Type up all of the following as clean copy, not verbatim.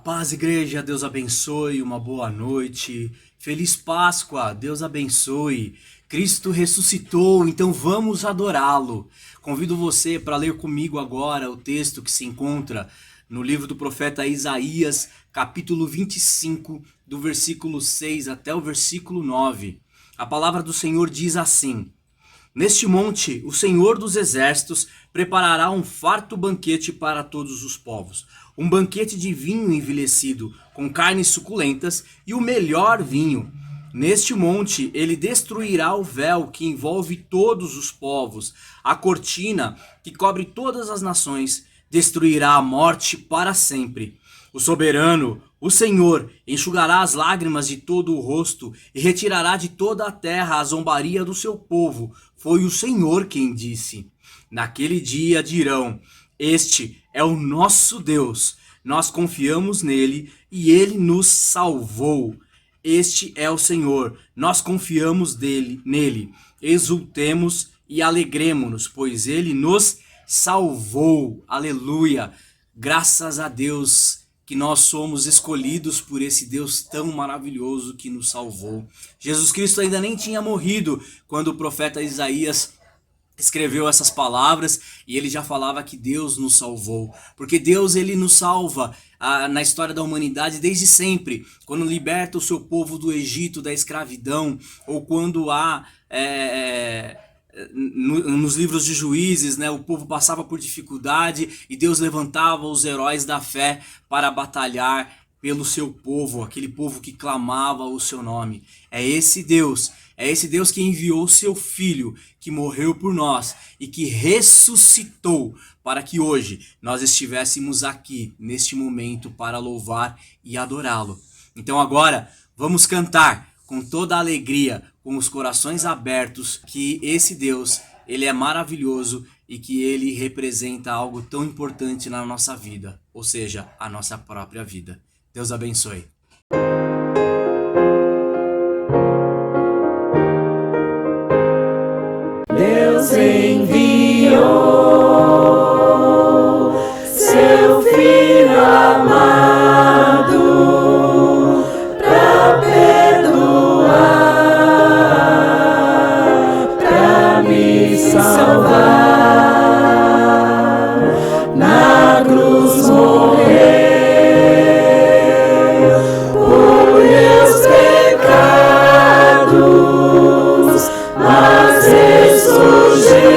paz, igreja, Deus abençoe, uma boa noite, feliz Páscoa, Deus abençoe. Cristo ressuscitou, então vamos adorá-lo. Convido você para ler comigo agora o texto que se encontra no livro do profeta Isaías, capítulo 25, do versículo 6 até o versículo 9. A palavra do Senhor diz assim: Neste monte, o Senhor dos Exércitos preparará um farto banquete para todos os povos. Um banquete de vinho envelhecido, com carnes suculentas e o melhor vinho. Neste monte, ele destruirá o véu que envolve todos os povos, a cortina que cobre todas as nações, destruirá a morte para sempre. O soberano, o Senhor, enxugará as lágrimas de todo o rosto e retirará de toda a terra a zombaria do seu povo. Foi o Senhor quem disse. Naquele dia dirão: Este é o nosso Deus. Nós confiamos nele e ele nos salvou. Este é o Senhor. Nós confiamos nele. Exultemos e alegremo-nos, pois ele nos salvou. Aleluia. Graças a Deus que nós somos escolhidos por esse Deus tão maravilhoso que nos salvou. Jesus Cristo ainda nem tinha morrido quando o profeta Isaías escreveu essas palavras e ele já falava que Deus nos salvou. Porque Deus, ele nos salva na história da humanidade desde sempre. Quando liberta o seu povo do Egito, da escravidão, ou quando há... nos livros de Juízes, o povo passava por dificuldade e Deus levantava os heróis da fé para batalhar pelo seu povo, aquele povo que clamava o seu nome. É esse Deus que enviou o seu Filho, que morreu por nós e que ressuscitou para que hoje nós estivéssemos aqui, neste momento, para louvar e adorá-lo. Então agora vamos cantar com toda a alegria, com os corações abertos, que esse Deus, ele é maravilhoso e que ele representa algo tão importante na nossa vida, ou seja, a nossa própria vida. Deus abençoe. Deus enviou seu Filho amado para perdoar, para me salvar. Na cruz morreu por meus pecados, mas ressurgiu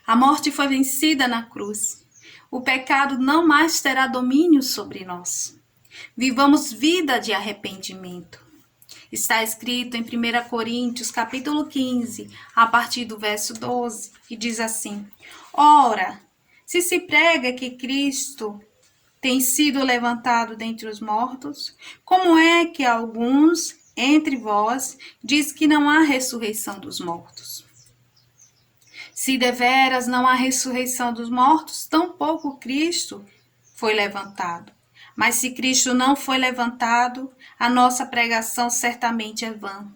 A morte foi vencida na cruz. O pecado não mais terá domínio sobre nós. Vivamos vida de arrependimento. Está escrito em 1 Coríntios, capítulo 15, a partir do verso 12, e diz assim: Ora, se prega que Cristo tem sido levantado dentre os mortos, como é que alguns entre vós diz que não há ressurreição dos mortos? Se deveras não há ressurreição dos mortos, tampouco Cristo foi levantado. Mas se Cristo não foi levantado, a nossa pregação certamente é vã,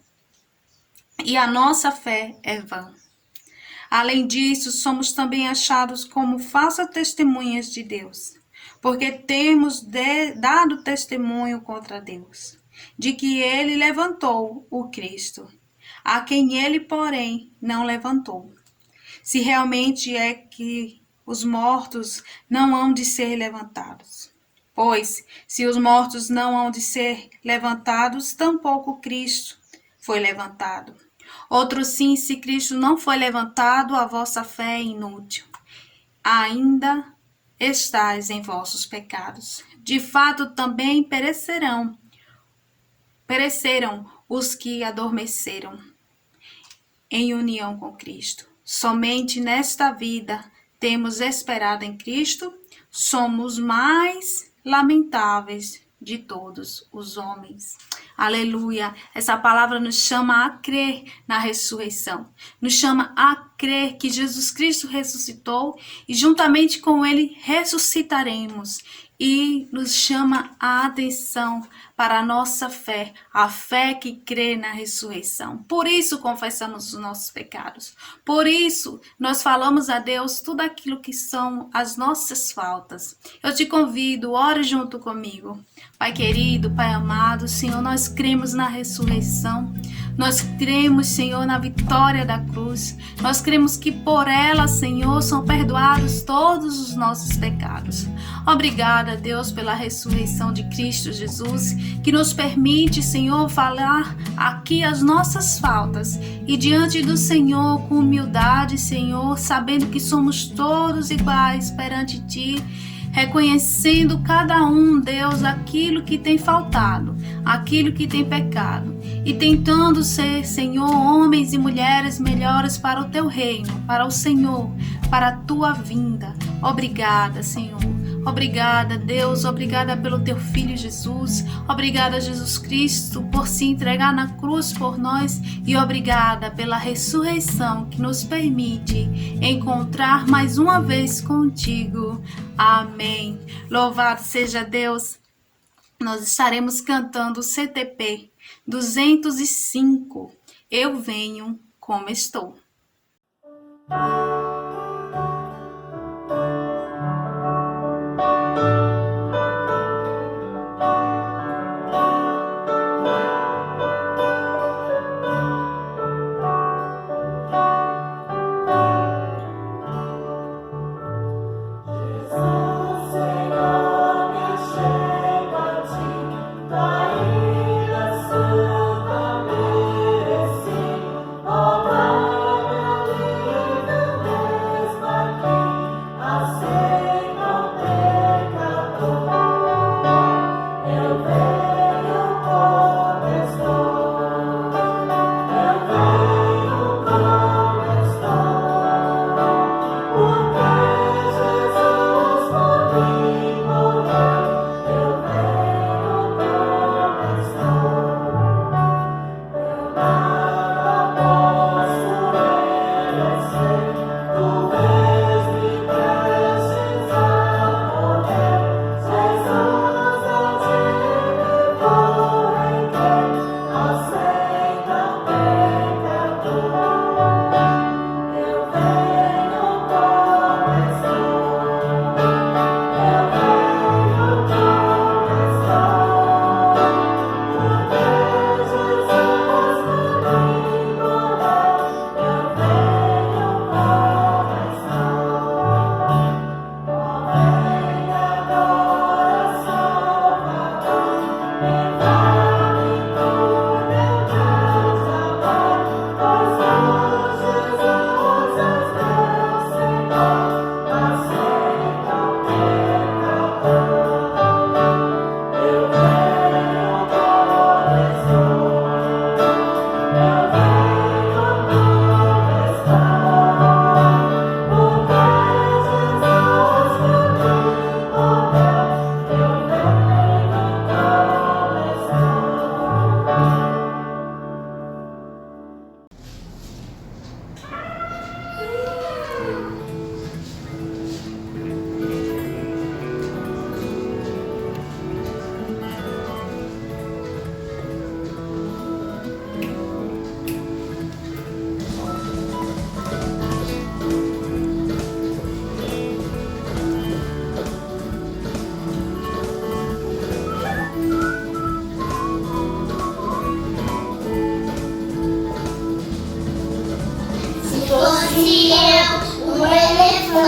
e a nossa fé é vã. Além disso, somos também achados como falsas testemunhas de Deus, porque temos dado testemunho contra Deus, de que ele levantou o Cristo, a quem ele, porém, não levantou. Se realmente é que os mortos não hão de ser levantados. Pois, se os mortos não hão de ser levantados, tampouco Cristo foi levantado. Outro sim, se Cristo não foi levantado, a vossa fé é inútil. Ainda estais em vossos pecados. De fato, também pereceram os que adormeceram em união com Cristo. Somente nesta vida temos esperado em Cristo, somos mais lamentáveis de todos os homens. Aleluia! Essa palavra nos chama a crer na ressurreição, nos chama a crer que Jesus Cristo ressuscitou e juntamente com ele ressuscitaremos, e nos chama a atenção para a nossa fé, a fé que crê na ressurreição. Por isso confessamos os nossos pecados, por isso nós falamos a Deus tudo aquilo que são as nossas faltas. Eu te convido, ore junto comigo. Pai querido, Pai amado, Senhor, nós cremos na ressurreição, nós cremos, Senhor, na vitória da cruz, nós cremos que por ela, Senhor, são perdoados todos os nossos pecados. Obrigada, Deus, pela ressurreição de Cristo Jesus, que nos permite, Senhor, falar aqui as nossas faltas e diante do Senhor com humildade, Senhor, sabendo que somos todos iguais perante Ti, reconhecendo cada um, Deus, aquilo que tem faltado, aquilo que tem pecado, e tentando ser, Senhor, homens e mulheres melhores para o Teu reino, para o Senhor, para a Tua vinda. Obrigada, Senhor. Obrigada, Deus, obrigada pelo Teu Filho Jesus, obrigada, Jesus Cristo, por se entregar na cruz por nós, e obrigada pela ressurreição que nos permite encontrar mais uma vez contigo. Amém. Louvado seja Deus. Nós estaremos cantando o CTP 205, Eu Venho Como Estou. Oh,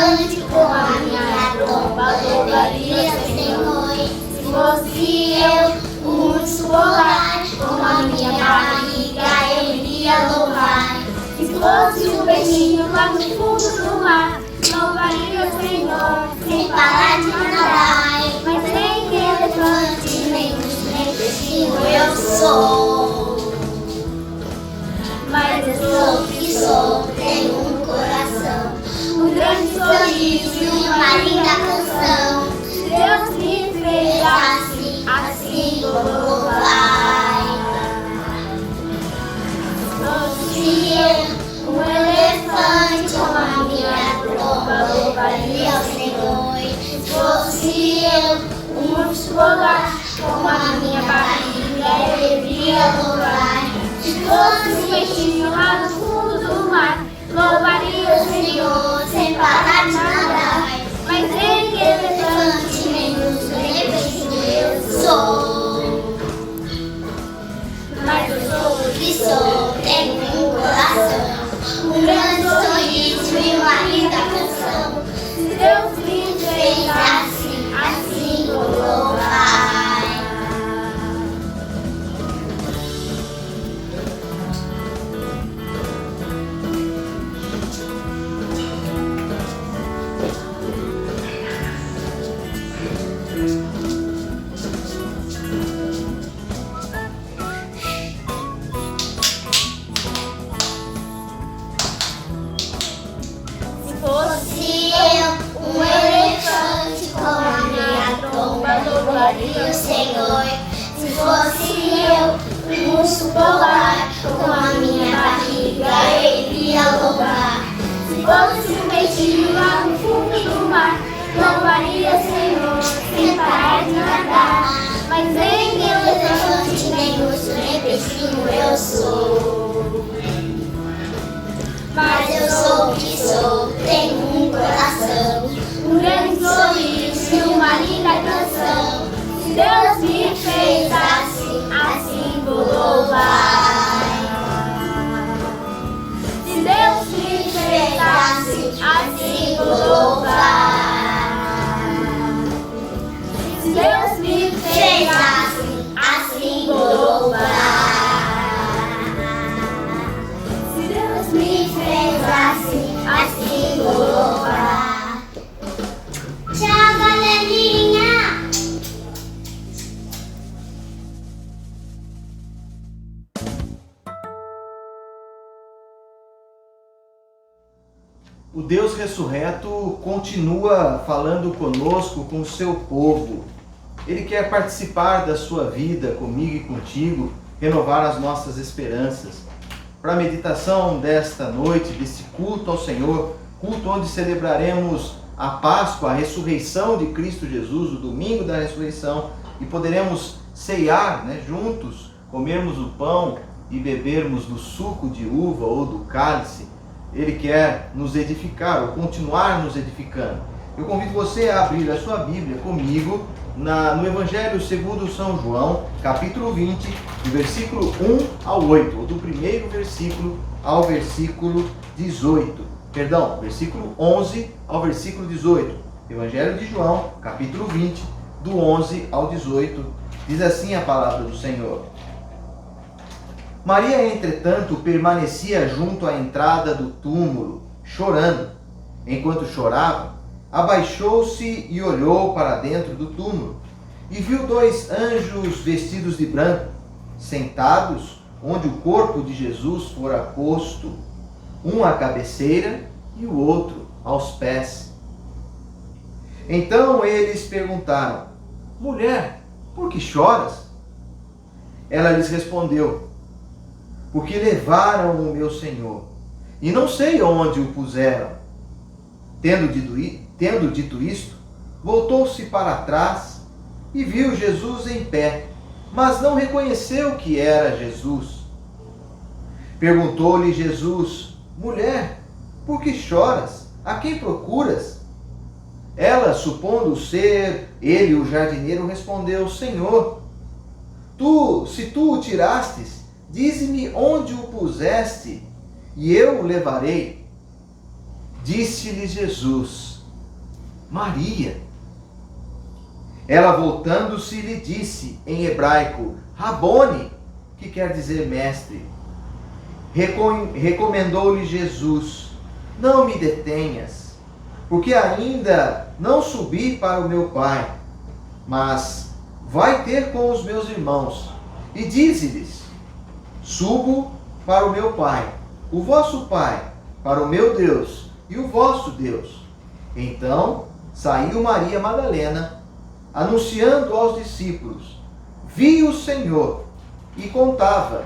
elefante com a minha tromba, louvaria, Senhor. Se fosse eu, um urso polar, com a minha barriga eu iria louvar. Se fosse um peixinho lá no fundo do mar, louvaria o Senhor, sem parar de nadar. Mas nem elefante, nem peixinho eu sou. Mas eu sou o que sou, tenho um coração, um grande sorriso e uma linda canção. Deus me fez assim, assim vou louvar. Se eu, um elefante com a minha tromba, louvaria o Senhor. Se fosse eu, um urso polar, com a minha barriga eu iria louvar. Se fosse um peixinho lá no fundo do mar, louvaria o Senhor, sem parar de nadar. Mas nem elefante, nem urso, nem peixinho eu sou. Mas eu sou o que sou, tenho um coração, um grande sorriso e uma linda canção. Se Deus me fez assim, assim vou louvar. Louvaria o Senhor. Se fosse eu, um urso polar, com a minha barriga eu iria louvar. Se fosse um peixinho lá no fundo do mar, louvaria o Senhor, sem parar de nadar. Mas nem elefante, nem urso, nem peixinho eu sou. Mas eu sou o que sou, tenho um coração, um grande sorriso e uma linda canção. Se Deus me fez assim, assim vou louvar. Se Deus me fez assim, assim vou louvar. Se Deus me fez assim, assim vou louvar. Se Deus me fez assim, assim vou louvar. Tchau, galerinha! O Deus ressurreto continua falando conosco, com o seu povo. Ele quer participar da sua vida comigo e contigo, renovar as nossas esperanças. Para a meditação desta noite, desse culto ao Senhor, culto onde celebraremos a Páscoa, a ressurreição de Cristo Jesus, o domingo da ressurreição, e poderemos ceiar, juntos, comermos o pão e bebermos do suco de uva ou do cálice. Ele quer nos edificar, ou continuar nos edificando. Eu convido você a abrir a sua Bíblia comigo no Evangelho segundo São João, capítulo 20, do versículo 1 ao 8, ou do primeiro versículo ao versículo 18. Perdão, versículo 11 ao versículo 18. Evangelho de João, capítulo 20, do 11 ao 18. Diz assim a palavra do Senhor. Maria, entretanto, permanecia junto à entrada do túmulo, chorando. Enquanto chorava, abaixou-se e olhou para dentro do túmulo, e viu dois anjos vestidos de branco, sentados onde o corpo de Jesus fora posto, um à cabeceira e o outro aos pés. Então eles perguntaram: Mulher, por que choras? Ela lhes respondeu: Porque levaram o meu Senhor, e não sei onde o puseram. Tendo dito isto, voltou-se para trás e viu Jesus em pé, mas não reconheceu que era Jesus. Perguntou-lhe Jesus: Mulher, por que choras? A quem procuras? Ela, supondo ser ele o jardineiro, respondeu: Senhor, se tu o tirastes, dize-me onde o puseste, e eu o levarei. Disse-lhe Jesus: Maria. Ela, voltando-se, lhe disse em hebraico, Rabone, que quer dizer mestre. Recomendou-lhe Jesus, não me detenhas, porque ainda não subi para o meu Pai, mas vai ter com os meus irmãos, e dize-lhes, subo para o meu Pai, o vosso Pai, para o meu Deus e o vosso Deus. Então saiu Maria Madalena, anunciando aos discípulos, vi o Senhor, e contava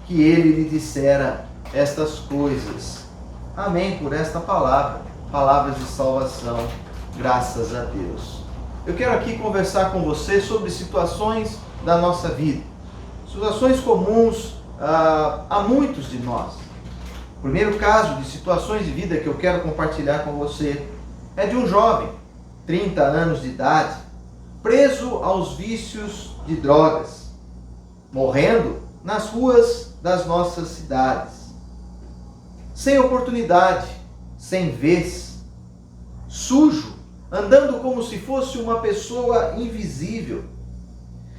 que ele lhe dissera estas coisas. Amém por esta palavra, palavras de salvação, graças a Deus. Eu quero aqui conversar com você sobre situações da nossa vida, situações comuns a muitos de nós. O primeiro caso de situações de vida que eu quero compartilhar com você é de um jovem, 30 anos de idade, preso aos vícios de drogas, morrendo nas ruas das nossas cidades, sem oportunidade, sem vez, sujo, andando como se fosse uma pessoa invisível.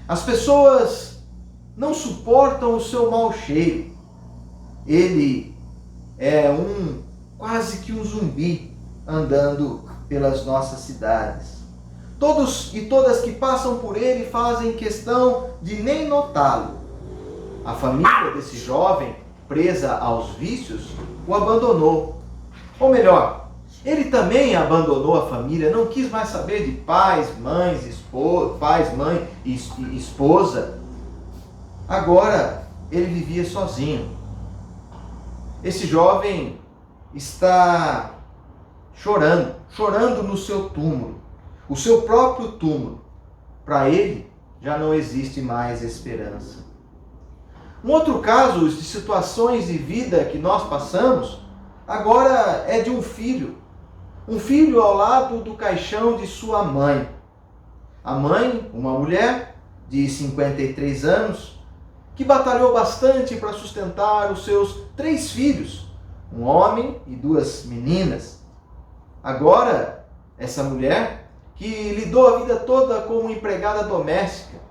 As pessoas não suportam o seu mau cheiro. Ele é quase que um zumbi andando pelas nossas cidades. Todos e todas que passam por ele fazem questão de nem notá-lo. A família desse jovem, presa aos vícios, o abandonou. Ou melhor, ele também abandonou a família, não quis mais saber de pais, mãe e esposa. Agora ele vivia sozinho. Esse jovem está chorando no seu túmulo, o seu próprio túmulo. Para ele já não existe mais esperança. Um outro caso de situações de vida que nós passamos, agora é de um filho ao lado do caixão de sua mãe. A mãe, uma mulher de 53 anos, que batalhou bastante para sustentar os seus 3 filhos, um homem e 2 meninas. Agora, essa mulher, que lidou a vida toda como empregada doméstica,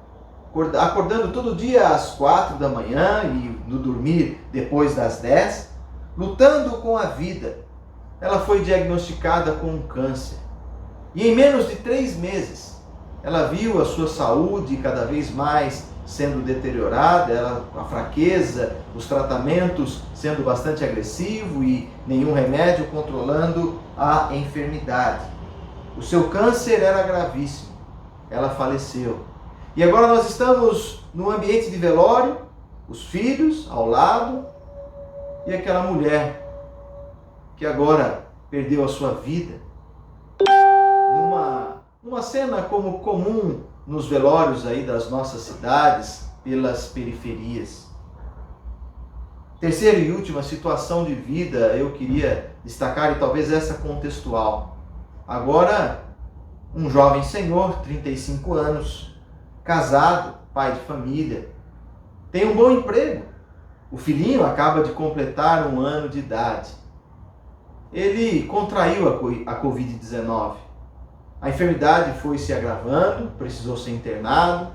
acordando todo dia às 4 da manhã e no dormir depois das 10, lutando com a vida, ela foi diagnosticada com um câncer. E em menos de 3 meses, ela viu a sua saúde cada vez mais sendo deteriorada, a fraqueza, os tratamentos sendo bastante agressivos e nenhum remédio controlando a enfermidade. O seu câncer era gravíssimo. Ela faleceu. E agora nós estamos no ambiente de velório, os filhos ao lado e aquela mulher que agora perdeu a sua vida. Numa cena como comum nos velórios aí das nossas cidades, pelas periferias. Terceira e última situação de vida eu queria destacar, e talvez essa contextual. Agora, um jovem senhor, 35 anos, casado, pai de família, tem um bom emprego. O filhinho acaba de completar 1 ano de idade. Ele contraiu a Covid-19. A enfermidade foi se agravando, precisou ser internado.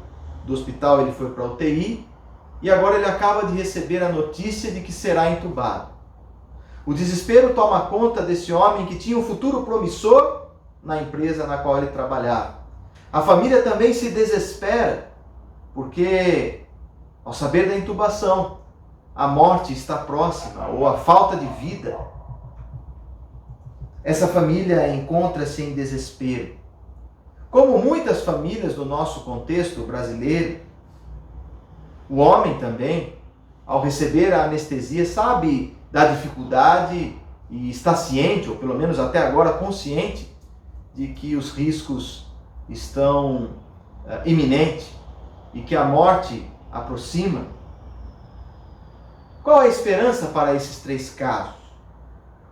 Do hospital ele foi para a UTI e agora ele acaba de receber a notícia de que será entubado. O desespero toma conta desse homem que tinha um futuro promissor na empresa na qual ele trabalhava. A família também se desespera, porque ao saber da intubação, a morte está próxima ou a falta de vida. Essa família encontra-se em desespero. Como muitas famílias do nosso contexto brasileiro, o homem também, ao receber a anestesia, sabe da dificuldade e está ciente, ou pelo menos até agora consciente, de que os riscos estão iminentes e que a morte aproxima. Qual a esperança para esses 3 casos?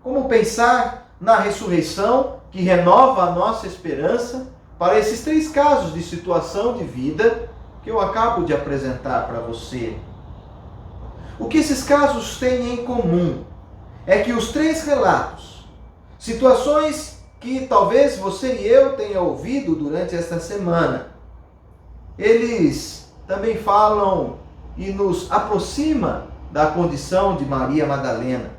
Como pensar na ressurreição que renova a nossa esperança para esses 3 casos de situação de vida que eu acabo de apresentar para você? O que esses casos têm em comum é que os 3 relatos, situações que talvez você e eu tenha ouvido durante esta semana. Eles também falam e nos aproxima da condição de Maria Madalena.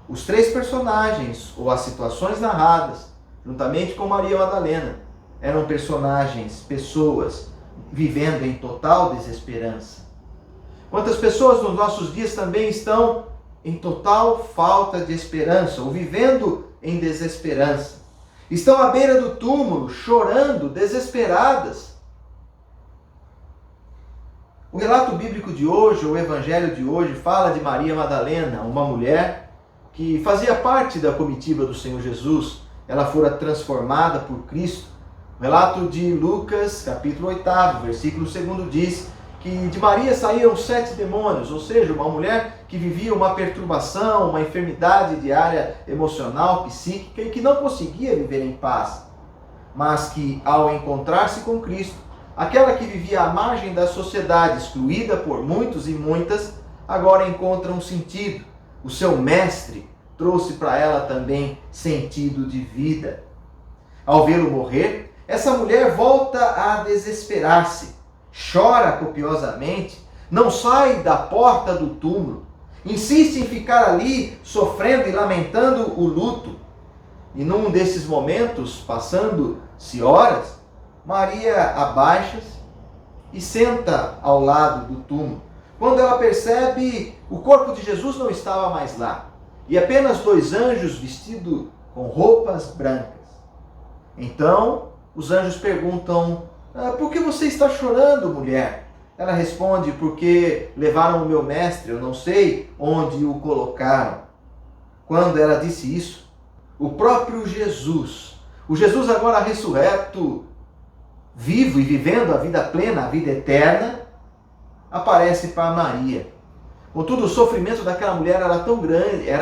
Os três personagens, ou as situações narradas, juntamente com Maria Madalena, eram personagens, pessoas vivendo em total desesperança. Quantas pessoas nos nossos dias também estão em total falta de esperança, ou vivendo em desesperança. Estão à beira do túmulo, chorando, desesperadas. O relato bíblico de hoje, o evangelho de hoje, fala de Maria Madalena, uma mulher que fazia parte da comitiva do Senhor Jesus. Ela fora transformada por Cristo. O relato de Lucas, capítulo 8, versículo 2, diz que de Maria saíam 7 demônios, ou seja, uma mulher que vivia uma perturbação, uma enfermidade de área emocional, psíquica e que não conseguia viver em paz, mas que ao encontrar-se com Cristo, aquela que vivia à margem da sociedade, excluída por muitos e muitas, agora encontra um sentido. O seu mestre trouxe para ela também sentido de vida. Ao vê-lo morrer, essa mulher volta a desesperar-se, chora copiosamente, não sai da porta do túmulo, insiste em ficar ali sofrendo e lamentando o luto. E num desses momentos, passando-se horas, Maria abaixa-se e senta ao lado do túmulo. Quando ela percebe, o corpo de Jesus não estava mais lá, e apenas 2 anjos vestidos com roupas brancas. Então, os anjos perguntam: por que você está chorando, mulher? Ela responde: porque levaram o meu mestre, eu não sei onde o colocaram. Quando ela disse isso, o próprio Jesus, o Jesus agora ressurreto, vivo e vivendo a vida plena, a vida eterna, aparece para Maria. Contudo, o sofrimento daquela mulher era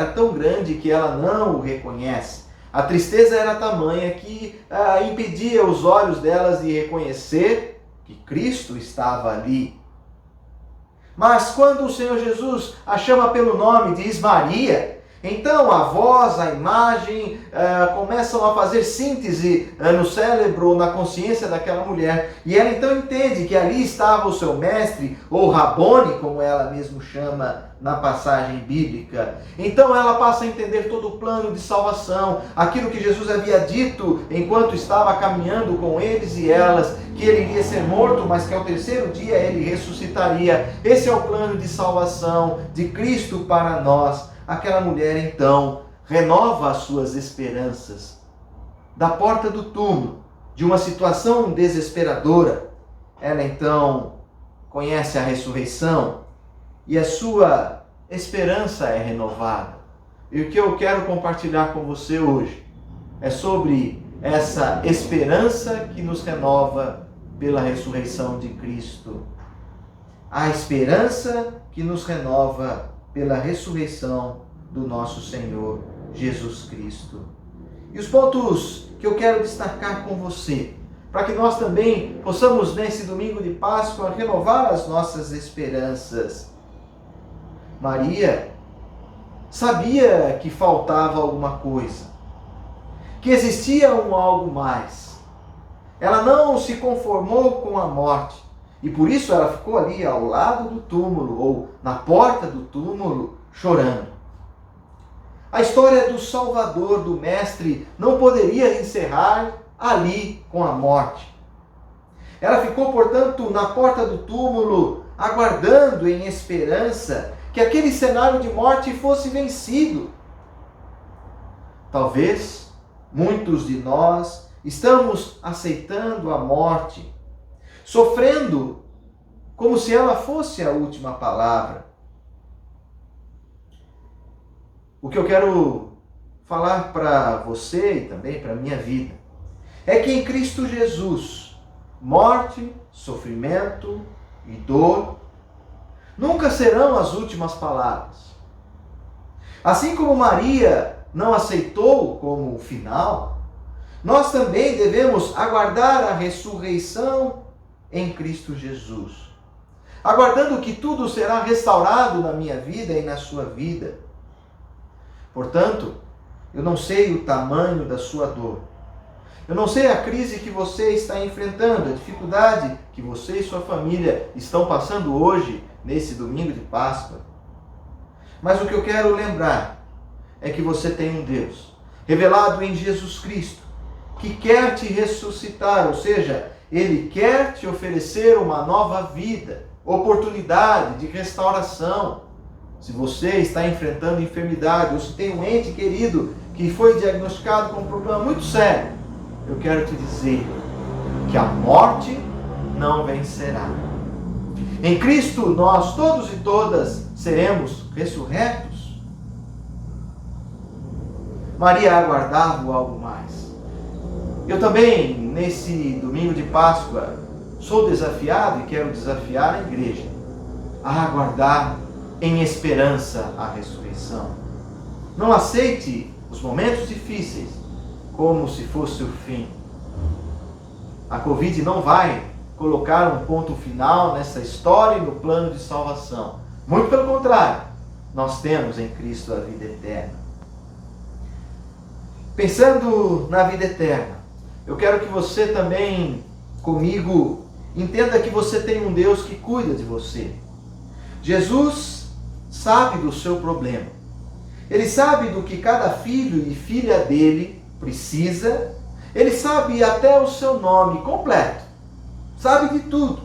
tão grande que ela não o reconhece. A tristeza era tamanha que impedia os olhos delas de reconhecer que Cristo estava ali. Mas quando o Senhor Jesus a chama pelo nome, diz Maria, então a voz, a imagem começam a fazer síntese no cérebro, na consciência daquela mulher. E ela então entende que ali estava o seu mestre, ou Rabone, como ela mesmo chama na passagem bíblica. Então ela passa a entender todo o plano de salvação, aquilo que Jesus havia dito enquanto estava caminhando com eles e elas, que ele iria ser morto, mas que ao 3º dia ele ressuscitaria. Esse é o plano de salvação de Cristo para nós. Aquela mulher, então, renova as suas esperanças. Da porta do túmulo, de uma situação desesperadora, ela, então, conhece a ressurreição e a sua esperança é renovada. E o que eu quero compartilhar com você hoje é sobre essa esperança que nos renova pela ressurreição de Cristo. A esperança que nos renova pela ressurreição do nosso Senhor Jesus Cristo. E os pontos que eu quero destacar com você, para que nós também possamos, nesse domingo de Páscoa, renovar as nossas esperanças. Maria sabia que faltava alguma coisa, que existia algo mais. Ela não se conformou com a morte, e por isso ela ficou ali ao lado do túmulo, ou na porta do túmulo, chorando. A história do Salvador, do Mestre, não poderia encerrar ali com a morte. Ela ficou, portanto, na porta do túmulo, aguardando em esperança que aquele cenário de morte fosse vencido. Talvez muitos de nós estamos aceitando a morte, sofrendo como se ela fosse a última palavra. O que eu quero falar para você e também para a minha vida é que em Cristo Jesus, morte, sofrimento e dor nunca serão as últimas palavras. Assim como Maria não aceitou como o final, nós também devemos aguardar a ressurreição em Cristo Jesus, aguardando que tudo será restaurado na minha vida e na sua vida. Portanto, Eu não sei o tamanho da sua dor. Eu não sei a crise que você está enfrentando, a dificuldade que você e sua família estão passando hoje, nesse domingo de Páscoa. Mas o que eu quero lembrar é que você tem um Deus revelado em Jesus Cristo, que quer te ressuscitar, ou seja, Ele quer te oferecer uma nova vida, oportunidade de restauração. Se você está enfrentando enfermidade, ou se tem um ente querido que foi diagnosticado com um problema muito sério, eu quero te dizer que a morte não vencerá. Em Cristo, nós todos e todas seremos ressurretos. Maria aguardava algo mais. Eu também, nesse domingo de Páscoa, sou desafiado e quero desafiar a igreja a aguardar em esperança a ressurreição. Não aceite os momentos difíceis como se fosse o fim. A Covid não vai colocar um ponto final nessa história e no plano de salvação. Muito pelo contrário, nós temos em Cristo a vida eterna. Pensando na vida eterna, eu quero que você também, comigo, entenda que você tem um Deus que cuida de você. Jesus sabe do seu problema. Ele sabe do que cada filho e filha dele precisa. Ele sabe até o seu nome completo. Sabe de tudo.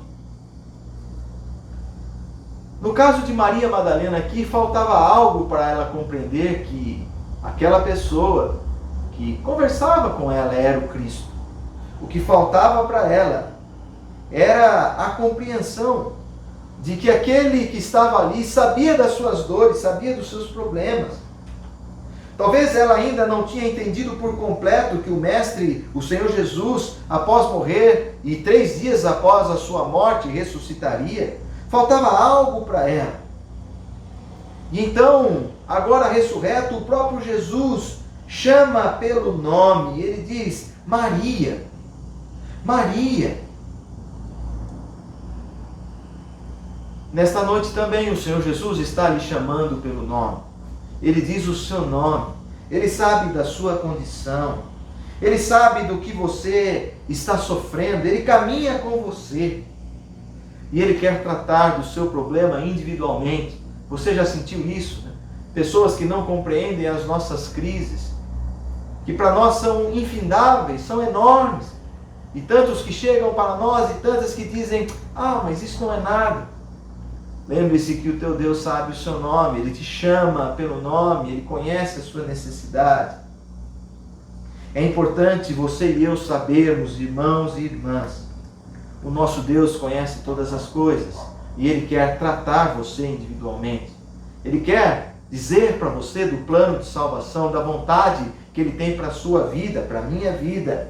No caso de Maria Madalena aqui, faltava algo para ela compreender que aquela pessoa que conversava com ela era o Cristo. O que faltava para ela era a compreensão de que aquele que estava ali sabia das suas dores, sabia dos seus problemas. Talvez ela ainda não tinha entendido por completo que o Mestre, o Senhor Jesus, após morrer e 3 dias após a sua morte, ressuscitaria. Faltava algo para ela. E então, agora ressurreto, o próprio Jesus chama pelo nome. Ele diz, Maria. Maria. Nesta noite também o Senhor Jesus está lhe chamando pelo nome. Ele diz o seu nome. Ele sabe da sua condição. Ele sabe do que você está sofrendo. Ele caminha com você. E Ele quer tratar do seu problema individualmente. Você já sentiu isso, né? Pessoas que não compreendem as nossas crises, que para nós são infindáveis, são enormes. E tantos que chegam para nós e tantas que dizem, mas isso não é nada. Lembre-se que o teu Deus sabe o seu nome, Ele te chama pelo nome, Ele conhece a sua necessidade. É importante você e eu sabermos, irmãos e irmãs, o nosso Deus conhece todas as coisas e Ele quer tratar você individualmente. Ele quer dizer para você do plano de salvação, da vontade que Ele tem para a sua vida, para a minha vida.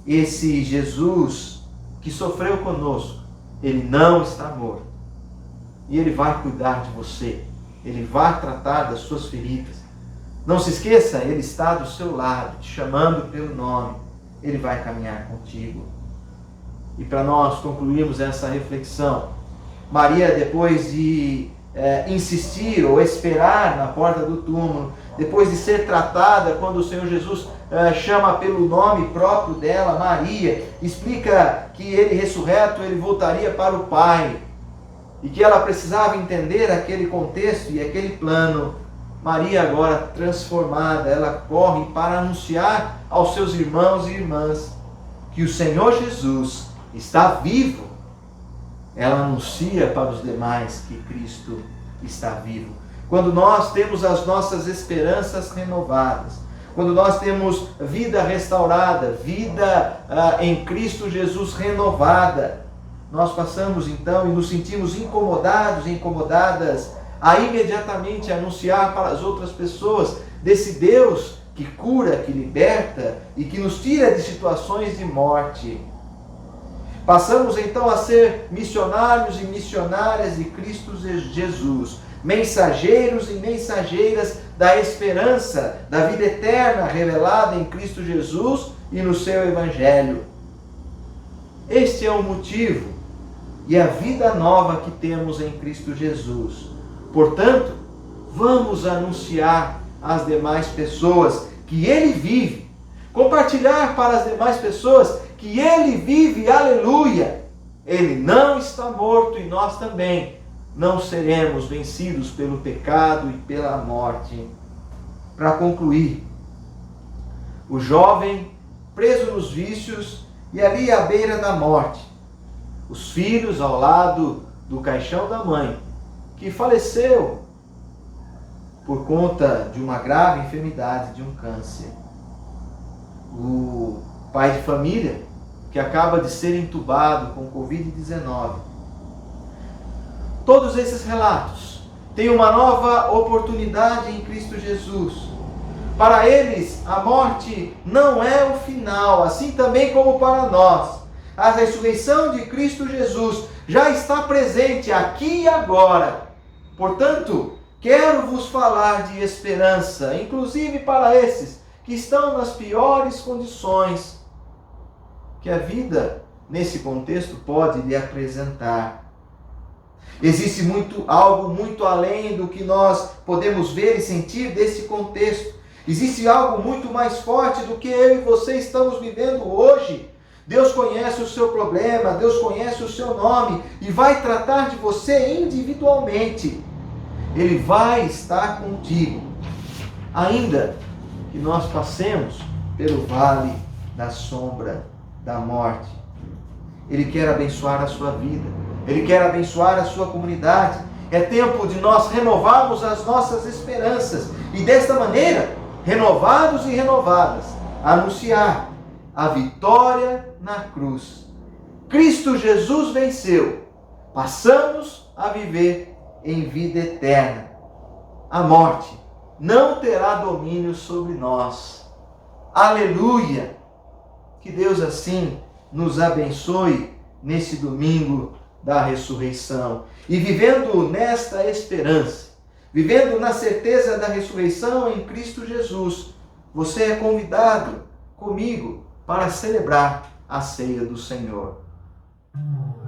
Esse Jesus que sofreu conosco, Ele não está morto. E Ele vai cuidar de você. Ele vai tratar das suas feridas. Não se esqueça, Ele está do seu lado, te chamando pelo nome. Ele vai caminhar contigo. E para nós concluirmos essa reflexão, Maria, depois de insistir ou esperar na porta do túmulo, depois de ser tratada, quando o Senhor Jesus chama pelo nome próprio dela, Maria, explica que Ele ressurreto, Ele voltaria para o Pai, e que ela precisava entender aquele contexto e aquele plano. Maria agora transformada, ela corre para anunciar aos seus irmãos e irmãs que o Senhor Jesus está vivo. Ela anuncia para os demais que Cristo está vivo. Quando nós temos as nossas esperanças renovadas, quando nós temos vida restaurada, vida em Cristo Jesus renovada, nós passamos então e nos sentimos incomodados e incomodadas a imediatamente anunciar para as outras pessoas desse Deus que cura, que liberta e que nos tira de situações de morte. Passamos então a ser missionários e missionárias de Cristo Jesus, mensageiros e mensageiras da esperança, da vida eterna revelada em Cristo Jesus e no seu Evangelho. Este é o motivo e a vida nova que temos em Cristo Jesus. Portanto, vamos anunciar às demais pessoas que ele vive. Compartilhar para as demais pessoas que ele vive, aleluia. Ele não está morto e nós também não seremos vencidos pelo pecado e pela morte. Para concluir, o jovem preso nos vícios e ali à beira da morte. Os filhos ao lado do caixão da mãe, que faleceu por conta de uma grave enfermidade, de um câncer. O pai de família, que acaba de ser entubado com Covid-19. Todos esses relatos têm uma nova oportunidade em Cristo Jesus. Para eles, a morte não é o final, assim também como para nós. A ressurreição de Cristo Jesus já está presente aqui e agora. Portanto, quero vos falar de esperança, inclusive para esses que estão nas piores condições que a vida, nesse contexto, pode lhe apresentar. Existe algo muito além do que nós podemos ver e sentir desse contexto. Existe algo muito mais forte do que eu e você estamos vivendo hoje. Deus conhece o seu problema, Deus conhece o seu nome e vai tratar de você individualmente. Ele vai estar contigo, ainda que nós passemos pelo vale da sombra da morte. Ele quer abençoar a sua vida, Ele quer abençoar a sua comunidade. É tempo de nós renovarmos as nossas esperanças e desta maneira, renovados e renovadas, anunciar a vitória na cruz. Cristo Jesus venceu. Passamos a viver em vida eterna. A morte não terá domínio sobre nós. Aleluia! Que Deus assim nos abençoe nesse domingo da ressurreição. E vivendo nesta esperança, vivendo na certeza da ressurreição em Cristo Jesus, você é convidado comigo para celebrar a ceia do Senhor. Senhor.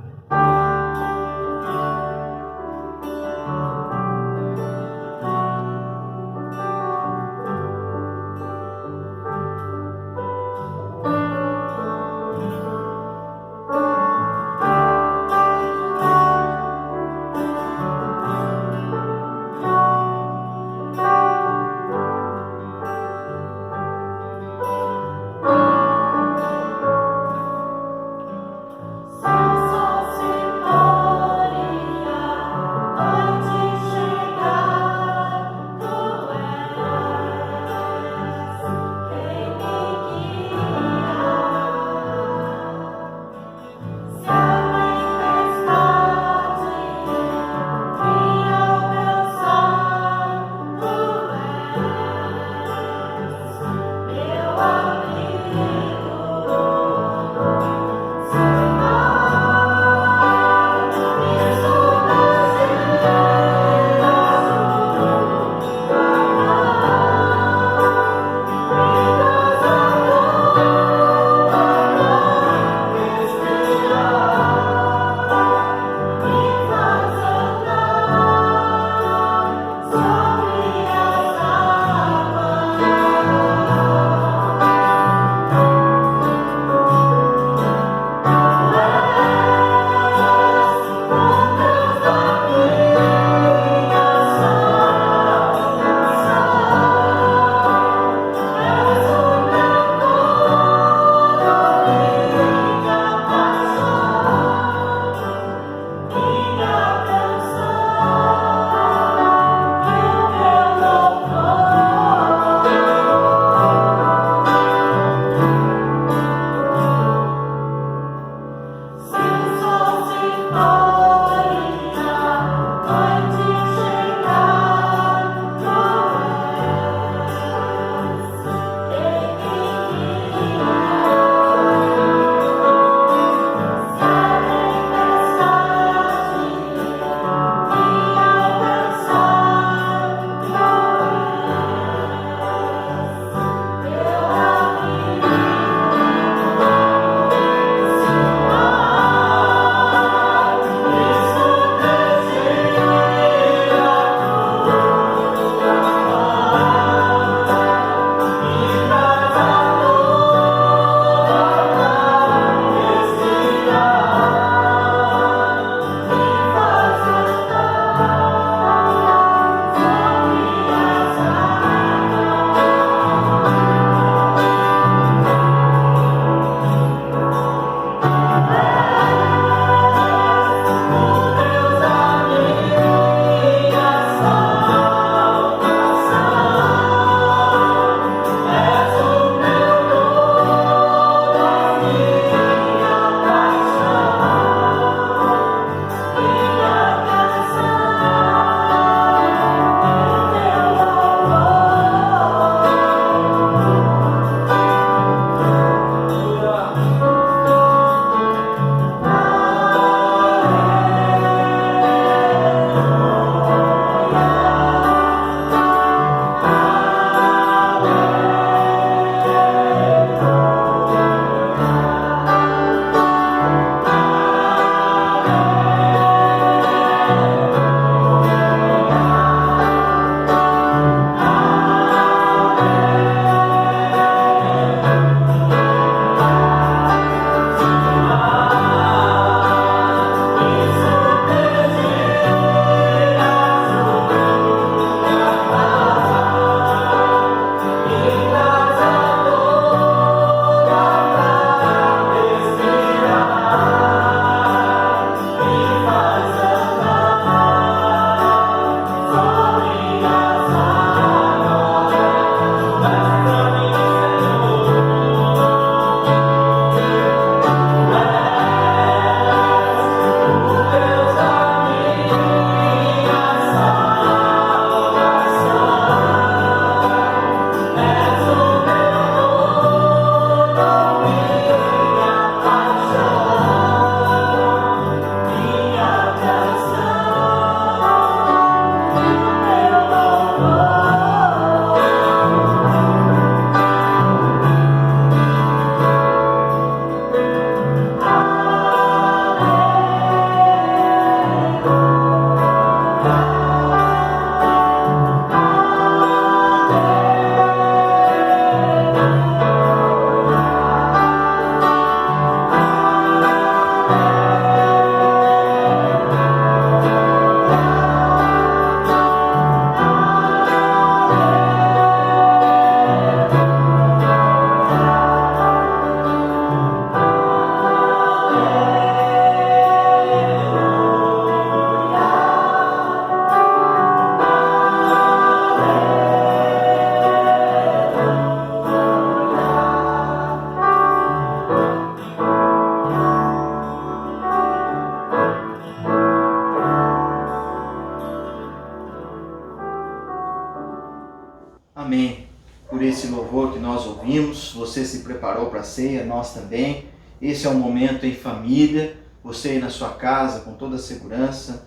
irmãos, você se preparou para a ceia, nós também. Esse é um momento em família, você aí na sua casa com toda a segurança.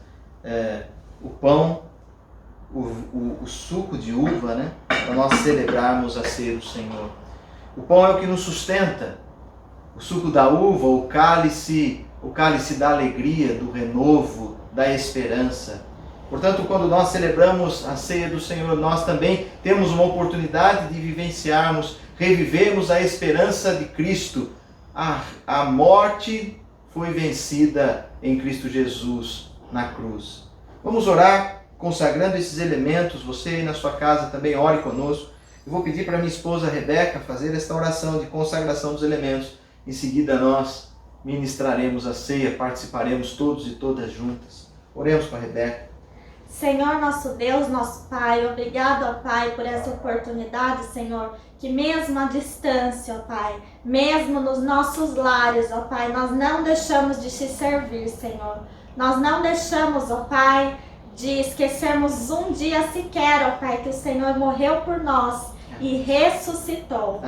O pão, o suco de uva, né? Para nós celebrarmos a ceia do Senhor. O pão é o que nos sustenta. O suco da uva, o cálice da alegria, do renovo, da esperança. Portanto, quando nós celebramos a ceia do Senhor, nós também temos uma oportunidade de vivenciarmos, revivermos a esperança de Cristo. A morte foi vencida em Cristo Jesus na cruz. Vamos orar consagrando esses elementos. Você aí na sua casa também ore conosco. Eu vou pedir para minha esposa Rebeca fazer esta oração de consagração dos elementos. Em seguida nós ministraremos a ceia, participaremos todos e todas juntas. Oremos com a Rebeca. Senhor nosso Deus, nosso Pai, obrigado, ó Pai, por essa oportunidade, Senhor, que mesmo à distância, ó Pai, mesmo nos nossos lares, ó Pai, nós não deixamos de te servir, Senhor. Nós não deixamos, ó Pai, de esquecermos um dia sequer, ó Pai, que o Senhor morreu por nós e ressuscitou.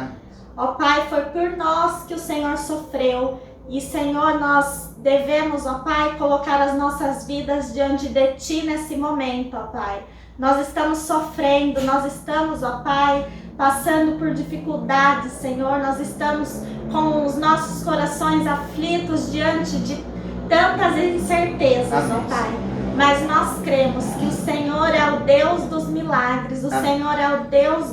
Ó Pai, foi por nós que o Senhor sofreu. E, Senhor, nós devemos, ó Pai, colocar as nossas vidas diante de Ti nesse momento, ó Pai. Nós estamos sofrendo, nós estamos, ó Pai, passando por dificuldades, Senhor. Nós estamos com os nossos corações aflitos diante de tantas incertezas, ó Pai. Mas nós cremos que o Senhor é o Deus dos milagres, o Senhor é o Deus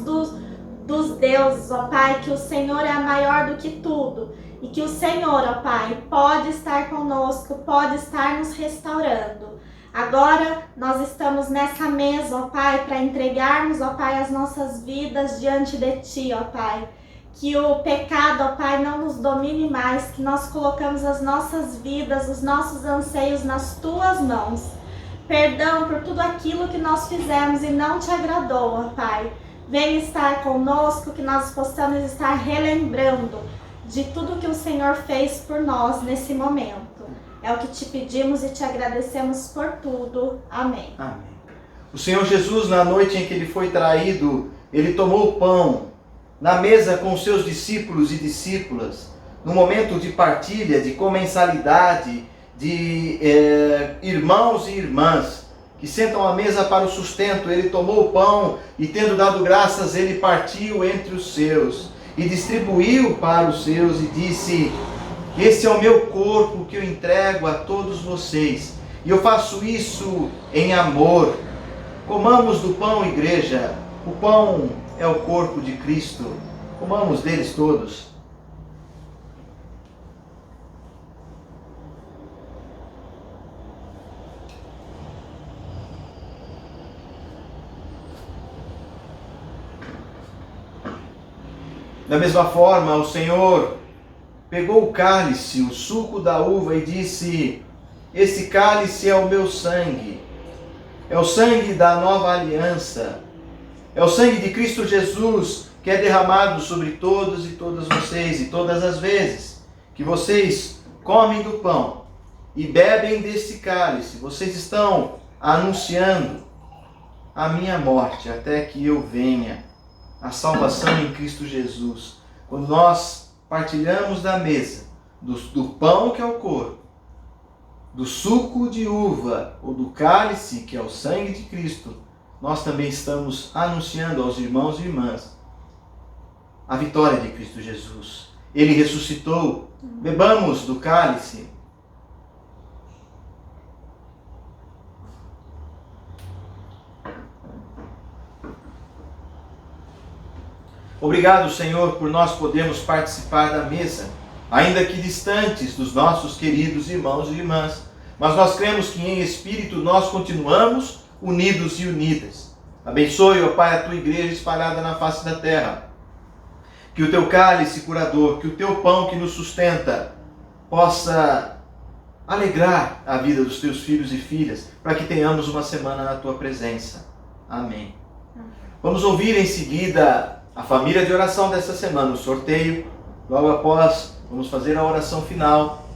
dos deuses, ó Pai, que o Senhor é maior do que tudo. E que o Senhor, ó Pai, pode estar conosco, pode estar nos restaurando. Agora nós estamos nessa mesa, ó Pai, para entregarmos, ó Pai, as nossas vidas diante de Ti, ó Pai. Que o pecado, ó Pai, não nos domine mais, que nós colocamos as nossas vidas, os nossos anseios nas Tuas mãos. Perdão por tudo aquilo que nós fizemos e não Te agradou, ó Pai. Venha estar conosco, que nós possamos estar relembrando de tudo que o Senhor fez por nós nesse momento. É o que te pedimos e te agradecemos por tudo. Amém. Amém. O Senhor Jesus, na noite em que Ele foi traído, Ele tomou o pão na mesa com os seus discípulos e discípulas, no momento de partilha, de comensalidade, de irmãos e irmãs que sentam à mesa para o sustento. Ele tomou o pão e, tendo dado graças, Ele partiu entre os seus e distribuiu para os seus e disse: este é o meu corpo que eu entrego a todos vocês, e eu faço isso em amor. Comamos do pão, igreja. O pão é o corpo de Cristo. Comamos deles todos. Da mesma forma, o Senhor pegou o cálice, o suco da uva, e disse: esse cálice é o meu sangue, é o sangue da nova aliança, é o sangue de Cristo Jesus, que é derramado sobre todos e todas vocês. E todas as vezes que vocês comem do pão e bebem desse cálice, vocês estão anunciando a minha morte até que eu venha. A salvação em Cristo Jesus. Quando nós partilhamos da mesa, do pão que é o corpo, do suco de uva ou do cálice que é o sangue de Cristo, nós também estamos anunciando aos irmãos e irmãs a vitória de Cristo Jesus. Ele ressuscitou. Bebamos do cálice. Obrigado, Senhor, por nós podermos participar da mesa, ainda que distantes dos nossos queridos irmãos e irmãs. Mas nós cremos que em espírito nós continuamos unidos e unidas. Abençoe, ó Pai, a Tua igreja espalhada na face da terra. Que o Teu cálice curador, que o Teu pão que nos sustenta, possa alegrar a vida dos Teus filhos e filhas, para que tenhamos uma semana na Tua presença. Amém. Vamos ouvir em seguida a família de oração dessa semana, o sorteio. Logo após, vamos fazer a oração final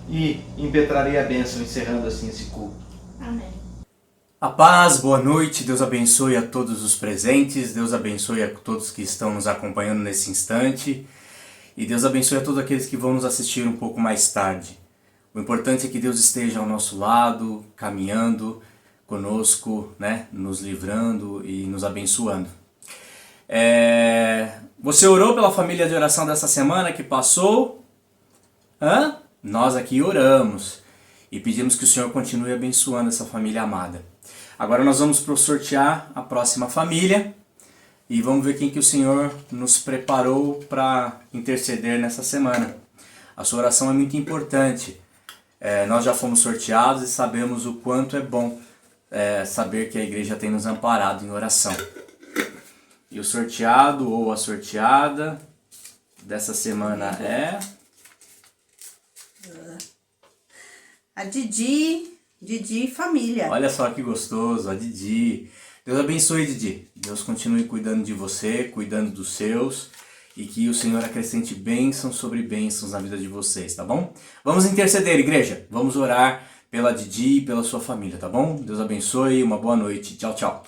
e impetrarei a bênção, encerrando assim esse culto. Amém. A paz, boa noite, Deus abençoe a todos os presentes, Deus abençoe a todos que estão nos acompanhando nesse instante e Deus abençoe a todos aqueles que vão nos assistir um pouco mais tarde. O importante é que Deus esteja ao nosso lado, caminhando conosco, né, nos livrando e nos abençoando. Você orou pela família de oração dessa semana que passou? Nós aqui oramos e pedimos que o Senhor continue abençoando essa família amada. Agora nós vamos sortear a próxima família e vamos ver quem que o Senhor nos preparou para interceder nessa semana. A sua oração é muito importante. Nós já fomos sorteados e sabemos o quanto é bom saber que a igreja tem nos amparado em oração. E o sorteado ou a sorteada dessa semana é... a Didi família. Olha só que gostoso, a Didi. Deus abençoe, Didi. Deus continue cuidando de você, cuidando dos seus. E que o Senhor acrescente bênçãos sobre bênçãos na vida de vocês, tá bom? Vamos interceder, igreja. Vamos orar pela Didi e pela sua família, tá bom? Deus abençoe, uma boa noite. Tchau, tchau.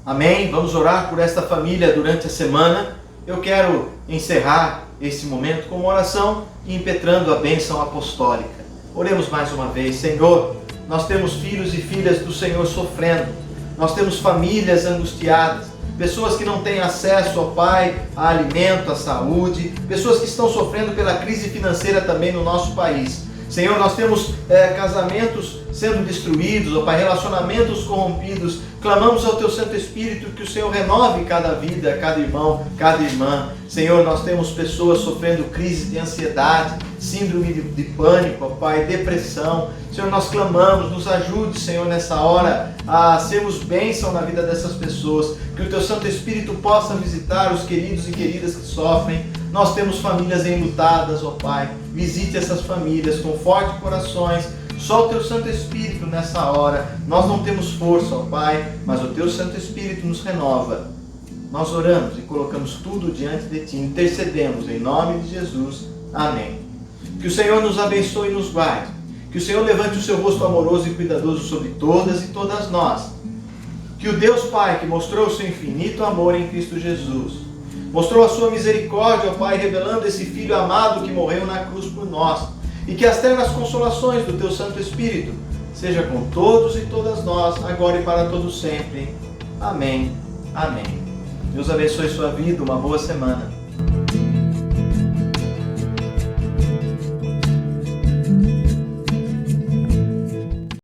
Amém? Vamos orar por esta família durante a semana. Eu quero encerrar esse momento com uma oração e impetrando a bênção apostólica. Oremos mais uma vez. Senhor, nós temos filhos e filhas do Senhor sofrendo. Nós temos famílias angustiadas. Pessoas que não têm acesso, ó Pai, a alimento, a saúde. Pessoas que estão sofrendo pela crise financeira também no nosso país. Senhor, nós temos casamentos sendo destruídos, ó Pai, relacionamentos corrompidos. Clamamos ao Teu Santo Espírito que o Senhor renove cada vida, cada irmão, cada irmã. Senhor, nós temos pessoas sofrendo crise de ansiedade, síndrome de pânico, ó Pai, depressão. Senhor, nós clamamos, nos ajude, Senhor, nessa hora a sermos bênção na vida dessas pessoas. Que o Teu Santo Espírito possa visitar os queridos e queridas que sofrem. Nós temos famílias enlutadas, ó Pai. Visite essas famílias, conforte corações. Só o Teu Santo Espírito nessa hora. Nós não temos força, ó Pai, mas o Teu Santo Espírito nos renova. Nós oramos e colocamos tudo diante de Ti, intercedemos em nome de Jesus. Amém. Que o Senhor nos abençoe e nos guarde. Que o Senhor levante o seu rosto amoroso e cuidadoso sobre todas e todas nós. Que o Deus Pai, que mostrou o seu infinito amor em Cristo Jesus, mostrou a sua misericórdia, ó Pai, revelando esse Filho amado que morreu na cruz por nós, e que as ternas consolações do Teu Santo Espírito seja com todos e todas nós, agora e para todos sempre. Amém. Amém. Deus abençoe sua vida, uma boa semana.